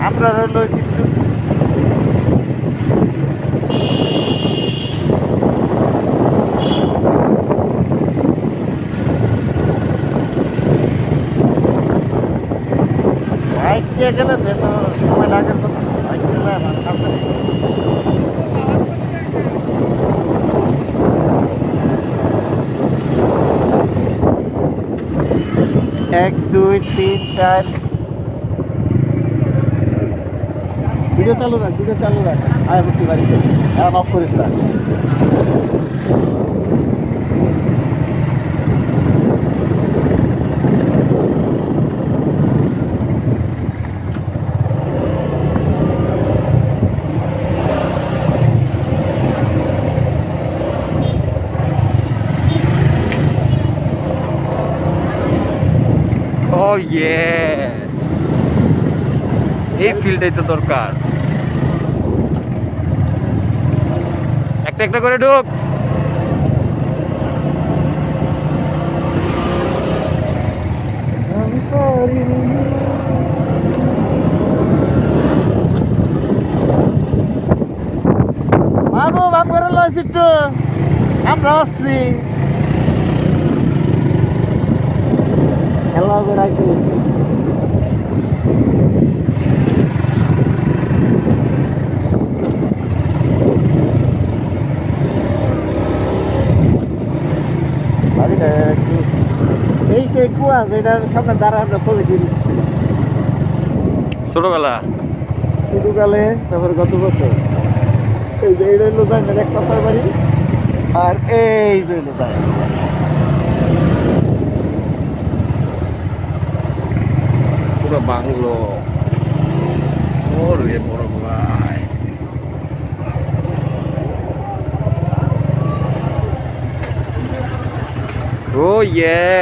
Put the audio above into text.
আমরা রইল একটু বাইক দিয়ে গেলে তো সময় লাগে বাইক গেলে এক দুই তিন চার ভিডিও চালু রাখ আয় ভর্তি বাড়িতে এখন অফ করিস না Oh yes, এই ফিল্ডটাই তো দরকার। একটা একটা করে ঢোক। বাবু বাপ করে লইছি একটু আমরা আসছি খেলা হবে রাখি বাড়িটা একটু এই সেই কুয়া যেটার সামনে দাঁড়া আমরা ফলে দিই ছোটবেলা শুরুকালে তারপর গত বছর এই যে এই রইল জানের এক কথার বাড়ি আর এই যে রইল জান পুরো বাংলো ওরে বড় ভাই ও ইয়ে